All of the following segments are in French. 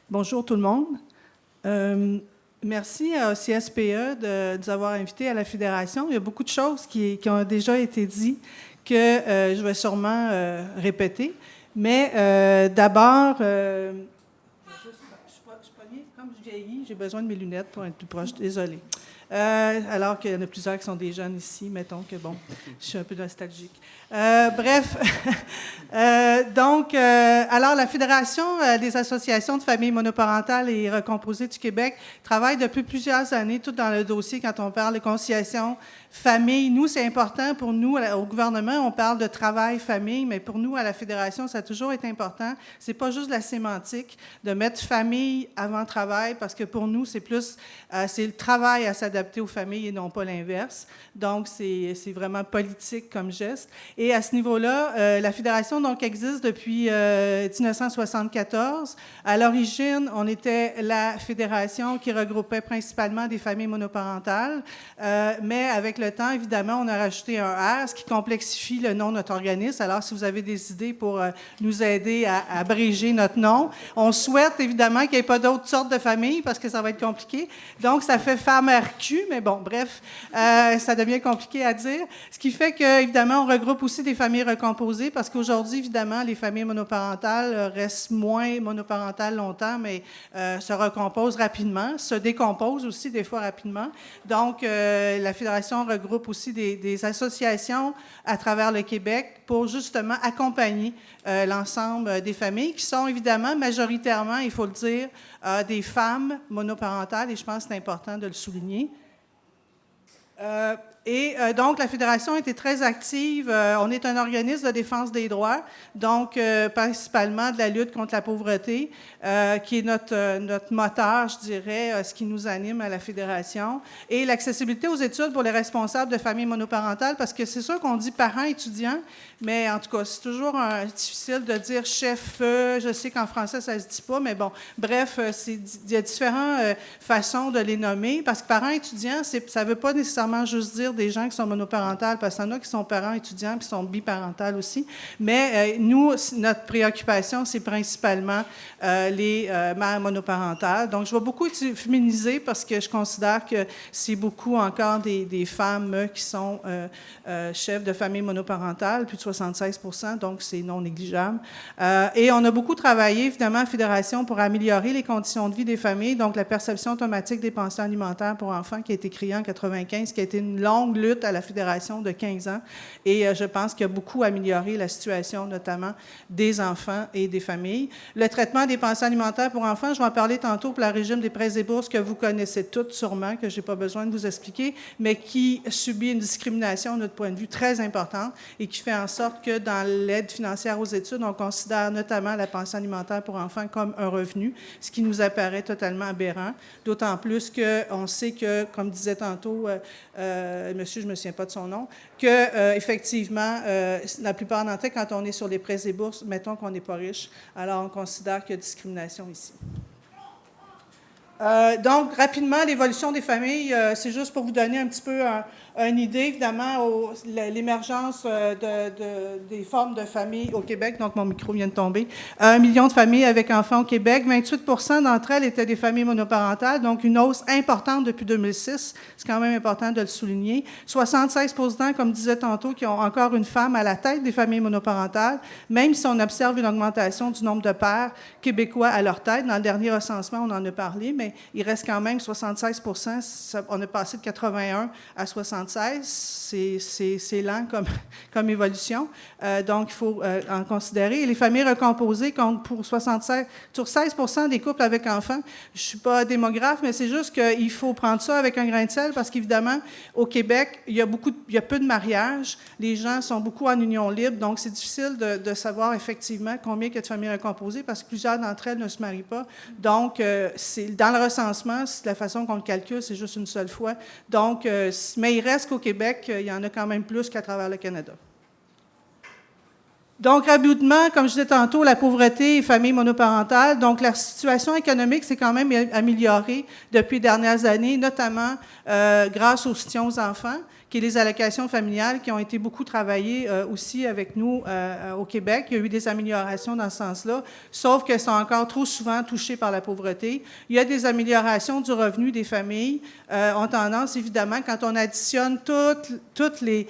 Bonjour tout le monde. Merci au CSPE de nous avoir invités à la Fédération. Il y a beaucoup de choses qui ont déjà été dites que je vais sûrement répéter. Mais d'abord, je suis pognée, comme je vieillis, j'ai besoin de mes lunettes pour être plus proche. Désolée. Alors qu'il y en a plusieurs qui sont des jeunes ici, mettons que bon, je suis un peu nostalgique. Bref, alors la Fédération des associations de familles monoparentales et recomposées du Québec travaille depuis plusieurs années, tout dans le dossier quand on parle de conciliation famille. Nous, c'est important pour nous, au gouvernement, on parle de travail, famille, mais pour nous, à la Fédération, ça a toujours été important. C'est pas juste la sémantique de mettre famille avant travail, parce que pour nous, c'est plus, c'est le travail à s'adapter aux familles et non pas l'inverse. Donc, c'est vraiment politique comme geste. Et à ce niveau-là, la Fédération, donc, existe depuis 1974. À l'origine, on était la fédération qui regroupait principalement des familles monoparentales, mais avec le temps, évidemment, on a rajouté un R, ce qui complexifie le nom de notre organisme. Alors, si vous avez des idées pour nous aider à abréger notre nom, on souhaite évidemment qu'il n'y ait pas d'autres sortes de familles parce que ça va être compliqué. Donc, ça fait FAMRQ, mais bon, bref, ça devient compliqué à dire. Ce qui fait qu'évidemment, on regroupe aussi des familles recomposées parce qu'aujourd'hui, évidemment, les familles monoparentales restent moins monoparentales longtemps, mais se recomposent rapidement, se décomposent aussi des fois rapidement. Donc, la Fédération regroupe aussi des associations à travers le Québec pour justement accompagner l'ensemble des familles qui sont évidemment majoritairement, il faut le dire, des femmes monoparentales, et je pense que c'est important de le souligner. Donc, la Fédération a été très active. On est un organisme de défense des droits, donc principalement de la lutte contre la pauvreté, qui est notre moteur, je dirais, ce qui nous anime à la Fédération. Et l'accessibilité aux études pour les responsables de familles monoparentales, parce que c'est sûr qu'on dit parents étudiants, mais en tout cas, c'est toujours difficile de dire chef. Je sais qu'en français, ça ne se dit pas, mais bon, bref, il y a différentes façons de les nommer, parce que parents étudiants, ça ne veut pas nécessairement juste dire des gens qui sont monoparentales, parce qu'il y en a qui sont parents étudiants et qui sont biparentales aussi. Mais nous, notre préoccupation, c'est principalement les mères monoparentales. Donc, je vais beaucoup féminiser parce que je considère que c'est beaucoup encore des femmes qui sont chefs de famille monoparentale, plus de 76 %, donc c'est non négligeable. Et on a beaucoup travaillé, évidemment, à la Fédération pour améliorer les conditions de vie des familles, donc la perception automatique des pensions alimentaires pour enfants qui a été créée en 1995, qui a été une longue lutte à la Fédération de 15 ans. Et je pense qu'il a beaucoup amélioré la situation, notamment des enfants et des familles. Le traitement des pensions alimentaires pour enfants, je vais en parler tantôt pour le régime des prêts et bourses que vous connaissez toutes sûrement, que je n'ai pas besoin de vous expliquer, mais qui subit une discrimination, de notre point de vue, très importante et qui fait en sorte que dans l'aide financière aux études, on considère notamment la pension alimentaire pour enfants comme un revenu, ce qui nous apparaît totalement aberrant, d'autant plus qu'on sait que, comme disait tantôt monsieur, je ne me souviens pas de son nom, que effectivement, la plupart d'entre eux, quand on est sur les prêts et bourses, mettons qu'on n'est pas riche, alors on considère qu'il y a discrimination ici. Donc, rapidement, l'évolution des familles, c'est juste pour vous donner un petit peu une idée, évidemment, l'émergence des formes de familles au Québec. Donc, mon micro vient de tomber. 1 million de familles avec enfants au Québec. 28 % d'entre elles étaient des familles monoparentales, donc une hausse importante depuis 2006. C'est quand même important de le souligner. 76 %, comme disait tantôt, qui ont encore une femme à la tête des familles monoparentales, même si on observe une augmentation du nombre de pères québécois à leur tête. Dans le dernier recensement, on en a parlé, mais il reste quand même 76 %. On est passé de 81 à 76. C'est lent comme évolution. Donc, il faut en considérer. Et les familles recomposées comptent pour 16 % des couples avec enfants. Je ne suis pas démographe, mais c'est juste qu'il faut prendre ça avec un grain de sel parce qu'évidemment, au Québec, il y a peu de mariages. Les gens sont beaucoup en union libre. Donc, c'est difficile de savoir effectivement combien il y a de familles recomposées parce que plusieurs d'entre elles ne se marient pas. Donc, dans le recensement, la façon qu'on le calcule, c'est juste une seule fois. Donc, mais il reste qu'au Québec, il y en a quand même plus qu'à travers le Canada. Donc, rapidement, comme je disais tantôt, la pauvreté et familles monoparentales. Donc, la situation économique s'est quand même améliorée depuis les dernières années, notamment grâce au soutien aux enfants, qui qui est les allocations familiales, qui ont été beaucoup travaillées aussi avec nous au Québec. Il y a eu des améliorations dans ce sens-là, sauf qu'elles sont encore trop souvent touchées par la pauvreté. Il y a des améliorations du revenu des familles, ont tendance, évidemment, quand on additionne toutes les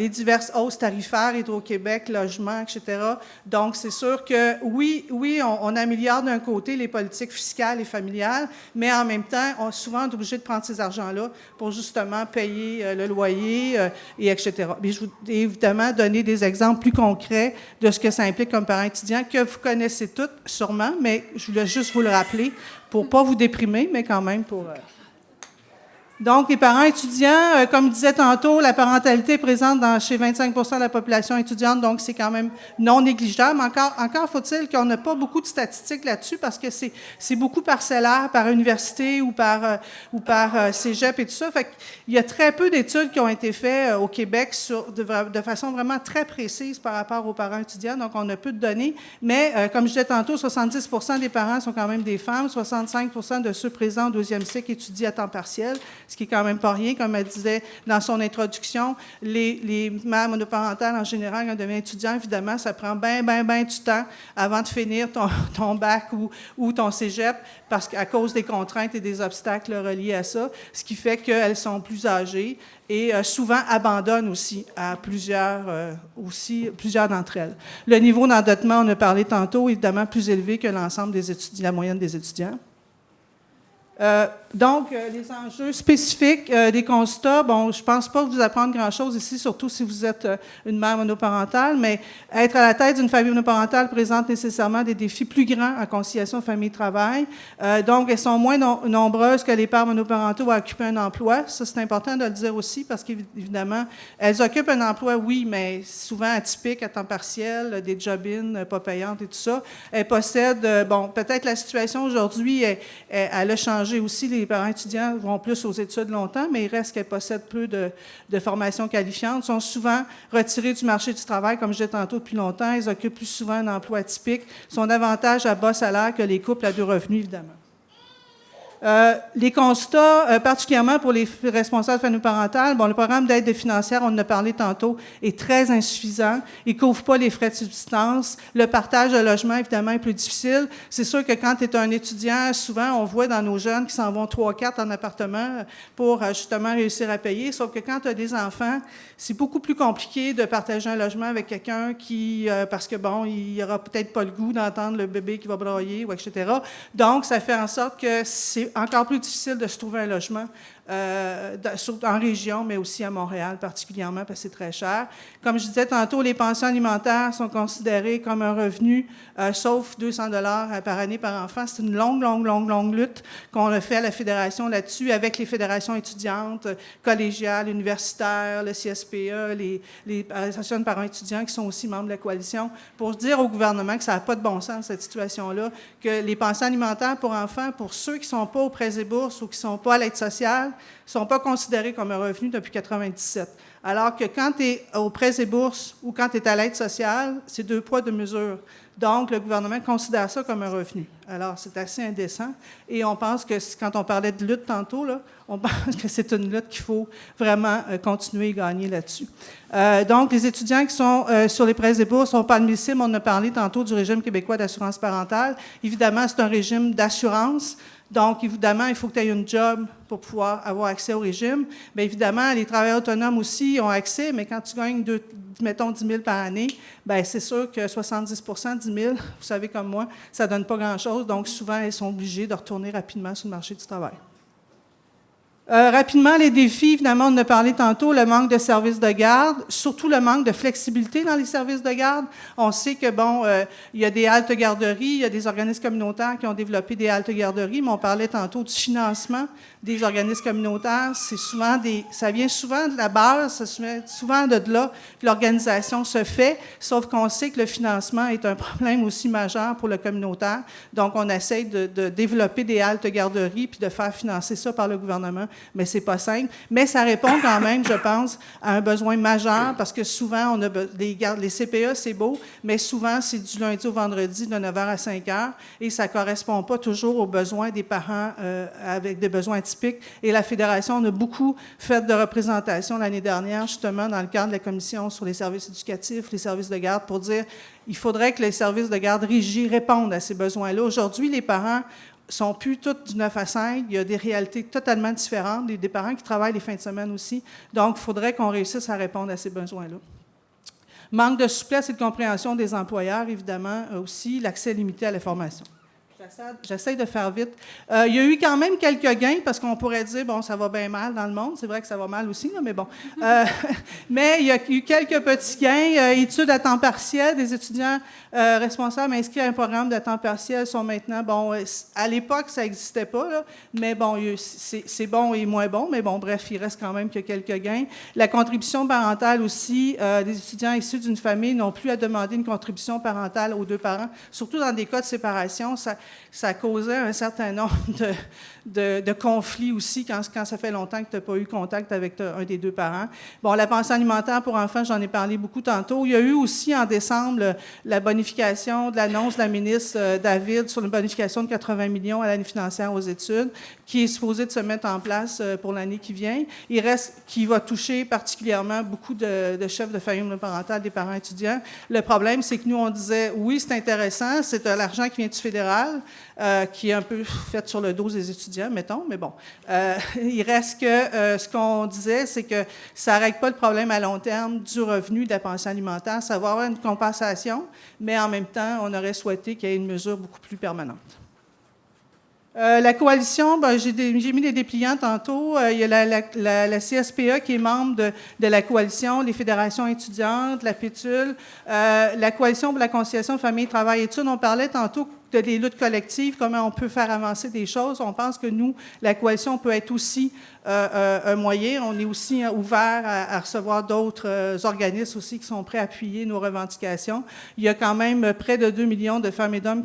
diverses hausses tarifaires, Hydro-Québec, logement, etc. Donc, c'est sûr que oui, on améliore d'un côté les politiques fiscales et familiales, mais en même temps, souvent, on est obligé de prendre ces argents-là pour justement payer le loyer et etc. Mais je vous ai évidemment donné des exemples plus concrets de ce que ça implique comme parent étudiant, que vous connaissez toutes sûrement, mais je voulais juste vous le rappeler pour ne pas vous déprimer, mais quand même pour... Donc, les parents étudiants, comme je disais tantôt, la parentalité est présente chez 25 % de la population étudiante, donc c'est quand même non négligeable. Encore faut-il qu'on n'a pas beaucoup de statistiques là-dessus parce que c'est beaucoup parcellaire par université ou par cégep et tout ça. Fait qu'il y a très peu d'études qui ont été faites au Québec de façon vraiment très précise par rapport aux parents étudiants, donc on a peu de données. Mais, comme je disais tantôt, 70 % des parents sont quand même des femmes, 65 % de ceux présents au deuxième cycle étudient à temps partiel, ce qui est quand même pas rien, comme elle disait dans son introduction. Les mères monoparentales, en général, quand on devient étudiant, évidemment, ça prend bien du temps avant de finir ton bac ou ton cégep, parce qu'à cause des contraintes et des obstacles reliés à ça, ce qui fait qu'elles sont plus âgées et souvent abandonnent aussi à plusieurs d'entre elles. Le niveau d'endettement, on a parlé tantôt, évidemment plus élevé que l'ensemble des étudiants, la moyenne des étudiants. Donc, les enjeux spécifiques des constats, bon, je ne pense pas vous apprendre grand-chose ici, surtout si vous êtes une mère monoparentale, mais être à la tête d'une famille monoparentale présente nécessairement des défis plus grands en conciliation famille-travail. Donc, elles sont moins nombreuses que les pères monoparentaux à occuper un emploi. Ça, c'est important de le dire aussi parce qu'évidemment, elles occupent un emploi, oui, mais souvent atypique, à temps partiel, des job-in pas payantes et tout ça. Elles possèdent, bon, peut-être la situation aujourd'hui, elle a changé aussi. Les parents étudiants vont plus aux études longtemps, mais il reste qu'elles possèdent peu de formation qualifiante, sont souvent retirées du marché du travail, comme je disais tantôt, depuis longtemps. Elles occupent plus souvent un emploi atypique, sont davantage à bas salaire que les couples à 2 revenus, évidemment. Les constats, particulièrement pour les responsables familiaux-parentales, bon, le programme d'aide financière, on en a parlé tantôt, est très insuffisant. Il ne couvre pas les frais de subsistance. Le partage de logement, évidemment, est plus difficile. C'est sûr que quand tu es un étudiant, souvent, on voit dans nos jeunes qui s'en vont 3-4 en appartement pour justement réussir à payer. Sauf que quand tu as des enfants, c'est beaucoup plus compliqué de partager un logement avec quelqu'un qui, parce que bon, il n'aura peut-être pas le goût d'entendre le bébé qui va brailler, ou etc. Donc, ça fait en sorte que c'est encore plus difficile de se trouver un logement en région, mais aussi à Montréal particulièrement, parce que c'est très cher. Comme je disais tantôt, les pensions alimentaires sont considérées comme un revenu, sauf 200 $ par année par enfant. C'est une longue lutte qu'on a fait à la Fédération là-dessus, avec les fédérations étudiantes, collégiales, universitaires, le CSPE, les associations de parents étudiants qui sont aussi membres de la coalition, pour dire au gouvernement que ça n'a pas de bon sens, cette situation-là, que les pensions alimentaires pour enfants, pour ceux qui ne sont pas aux prêts et bourses ou qui ne sont pas à l'aide sociale, ne sont pas considérés comme un revenu depuis 1997. Alors que quand tu es aux prêts et bourses ou quand tu es à l'aide sociale, c'est 2 poids, 2 mesures. Donc, le gouvernement considère ça comme un revenu. Alors, c'est assez indécent. Et on pense que, quand on parlait de lutte tantôt, là, on pense que c'est une lutte qu'il faut vraiment continuer et gagner là-dessus. Donc, les étudiants qui sont sur les prêts et bourses ne sont pas admissibles. On a parlé tantôt du régime québécois d'assurance parentale. Évidemment, c'est un régime d'assurance. Donc, évidemment, il faut que tu aies une job pour pouvoir avoir accès au régime. Bien évidemment, les travailleurs autonomes aussi ont accès, mais quand tu gagnes, mettons, 10 000 par année, bien c'est sûr que 70 % 10 000, vous savez comme moi, ça ne donne pas grand-chose. Donc, souvent, elles sont obligées de retourner rapidement sur le marché du travail. Rapidement, les défis, évidemment, on en a parlé tantôt, le manque de services de garde, surtout le manque de flexibilité dans les services de garde. On sait que, bon, il y a des haltes garderies, il y a des organismes communautaires qui ont développé des haltes garderies, mais on parlait tantôt du financement des organismes communautaires. Ça vient souvent de la base, ça se met souvent de là que l'organisation se fait, sauf qu'on sait que le financement est un problème aussi majeur pour le communautaire. Donc, on essaie de développer des haltes garderies puis de faire financer ça par le gouvernement mais c'est pas simple. Mais ça répond quand même, je pense, à un besoin majeur, parce que souvent, les CPE, c'est beau, mais souvent, c'est du lundi au vendredi, de 9h à 5h, et ça correspond pas toujours aux besoins des parents avec des besoins atypiques. Et la Fédération, on a beaucoup fait de représentation l'année dernière, justement, dans le cadre de la Commission sur les services éducatifs, les services de garde, pour dire qu'il faudrait que les services de garde rigis répondent à ces besoins-là. Aujourd'hui, les parents sont plus tous du 9 à 5. Il y a des réalités totalement différentes, des parents qui travaillent les fins de semaine aussi. Donc, il faudrait qu'on réussisse à répondre à ces besoins-là. Manque de souplesse et de compréhension des employeurs, évidemment, aussi. L'accès limité à la formation. J'essaie de faire vite. Il y a eu quand même quelques gains, parce qu'on pourrait dire, bon, ça va bien mal dans le monde. C'est vrai que ça va mal aussi, là, mais bon. Mais il y a eu quelques petits gains. Études à temps partiel, des étudiants responsables inscrits à un programme de temps partiel sont maintenant, bon, à l'époque, ça n'existait pas, là, mais bon, c'est bon et moins bon, mais bon, bref, il reste quand même que quelques gains. La contribution parentale aussi, des étudiants issus d'une famille n'ont plus à demander une contribution parentale aux deux parents, surtout dans des cas de séparation. Ça causait un certain nombre de conflits aussi quand ça fait longtemps que tu n'as pas eu contact avec un des deux parents. Bon, la pension alimentaire pour enfants, j'en ai parlé beaucoup tantôt. Il y a eu aussi en décembre la bonification de l'annonce de la ministre David sur une bonification de 80 millions à l'année financière aux études, qui est supposée de se mettre en place pour l'année qui vient. Il reste qui va toucher particulièrement beaucoup de chefs de famille monoparentale, des parents étudiants. Le problème, c'est que nous, on disait, oui, c'est intéressant, c'est de l'argent qui vient du fédéral, qui est un peu fait sur le dos des étudiants, mettons, mais bon. Il reste que ce qu'on disait, c'est que ça ne règle pas le problème à long terme du revenu de la pension alimentaire. Ça va avoir une compensation, mais en même temps, on aurait souhaité qu'il y ait une mesure beaucoup plus permanente. La coalition, ben, j'ai mis des dépliants tantôt. Il y a la CSPA qui est membre de la coalition, les fédérations étudiantes, la PETUL, la coalition pour la conciliation famille, travail, études. On parlait tantôt des luttes collectives, comment on peut faire avancer des choses. On pense que nous, la coalition peut être aussi un moyen. On est aussi ouvert à recevoir d'autres organismes aussi qui sont prêts à appuyer nos revendications. Il y a quand même près de 2 millions de femmes et d'hommes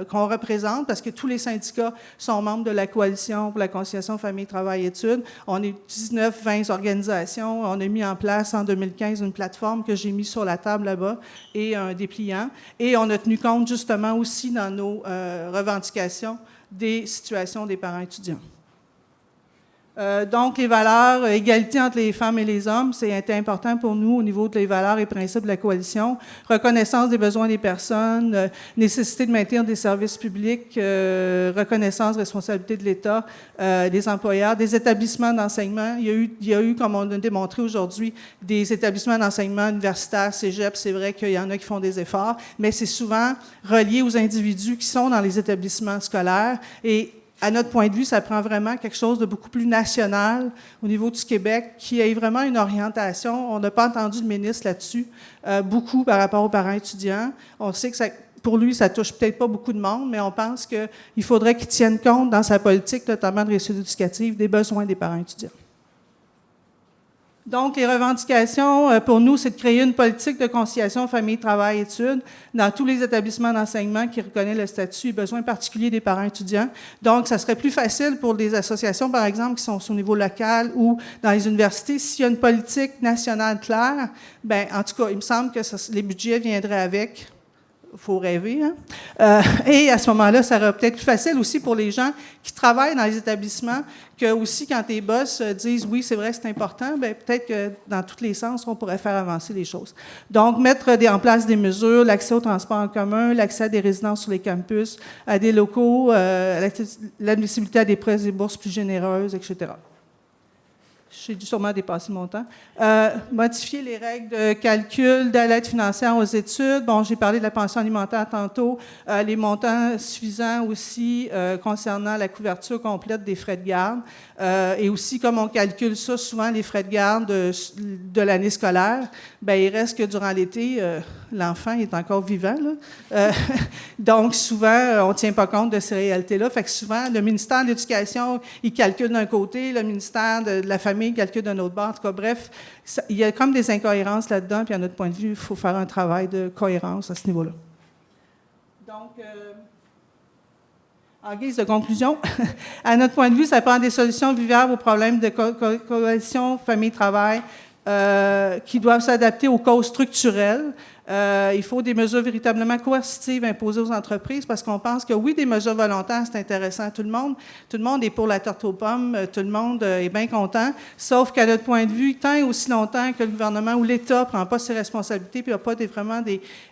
qu'on représente, parce que tous les syndicats sont membres de la coalition pour la conciliation famille, travail, études. On est 19-20 organisations. On a mis en place en 2015 une plateforme que j'ai mise sur la table là-bas et un dépliant. Et on a tenu compte justement aussi dans nos revendications des situations des parents étudiants. Donc, les valeurs, égalité entre les femmes et les hommes, c'est important pour nous au niveau des valeurs et principes de la coalition. Reconnaissance des besoins des personnes, nécessité de maintenir des services publics, reconnaissance, responsabilité de l'État, des employeurs, des établissements d'enseignement. Il y a eu, comme on a démontré aujourd'hui, des établissements d'enseignement universitaires, cégep. C'est vrai qu'il y en a qui font des efforts, mais c'est souvent relié aux individus qui sont dans les établissements scolaires. Et à notre point de vue, ça prend vraiment quelque chose de beaucoup plus national au niveau du Québec, qui ait vraiment une orientation. On n'a pas entendu le ministre là-dessus beaucoup par rapport aux parents étudiants. On sait que pour lui, ça touche peut-être pas beaucoup de monde, mais on pense qu'il faudrait qu'il tienne compte dans sa politique, notamment de réussite éducative, des besoins des parents étudiants. Donc, les revendications, pour nous, c'est de créer une politique de conciliation famille, travail, études dans tous les établissements d'enseignement qui reconnaissent le statut et besoins particuliers des parents étudiants. Donc, ça serait plus facile pour des associations, par exemple, qui sont au niveau local ou dans les universités. S'il y a une politique nationale claire, bien, en tout cas, il me semble que les budgets viendraient avec. Il faut rêver, hein? Et à ce moment-là, ça serait peut-être plus facile aussi pour les gens qui travaillent dans les établissements, que aussi quand tes boss disent « oui, c'est vrai, c'est important », bien, peut-être que dans tous les sens, on pourrait faire avancer les choses. Donc, mettre en place des mesures, l'accès au transport en commun, l'accès à des résidences sur les campus, à des locaux, l'admissibilité à des prêts et bourses plus généreuses, etc. J'ai dû sûrement dépasser mon temps. Modifier les règles de calcul de l'aide financière aux études. Bon, j'ai parlé de la pension alimentaire tantôt. Les montants suffisants aussi concernant la couverture complète des frais de garde. Et aussi, comme on calcule ça, souvent les frais de garde de l'année scolaire, bien, il reste que durant l'été, l'enfant est encore vivant, là. Donc, souvent, on ne tient pas compte de ces réalités-là. Fait que souvent, le ministère de l'Éducation, il calcule d'un côté, le ministère de la Famille calcule d'un autre bord. En tout cas, bref, il y a comme des incohérences là-dedans, puis à notre point de vue, il faut faire un travail de cohérence à ce niveau-là. Donc, En guise de conclusion, à notre point de vue, ça prend des solutions vivables aux problèmes de coalition famille-travail qui doivent s'adapter aux causes structurelles. Il faut des mesures véritablement coercitives imposées aux entreprises parce qu'on pense que oui, des mesures volontaires, c'est intéressant. Tout le monde est pour la tarte aux pommes, tout le monde est bien content, sauf qu'à notre point de vue, tant et aussi longtemps que le gouvernement ou l'État ne prend pas ses responsabilités et n'a pas vraiment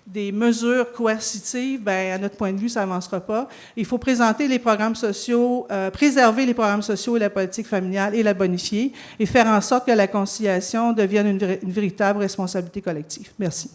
des mesures coercitives, bien, à notre point de vue, ça n'avancera pas. Il faut présenter les programmes sociaux, préserver les programmes sociaux et la politique familiale et la bonifier et faire en sorte que la conciliation devienne une véritable responsabilité collective. Merci.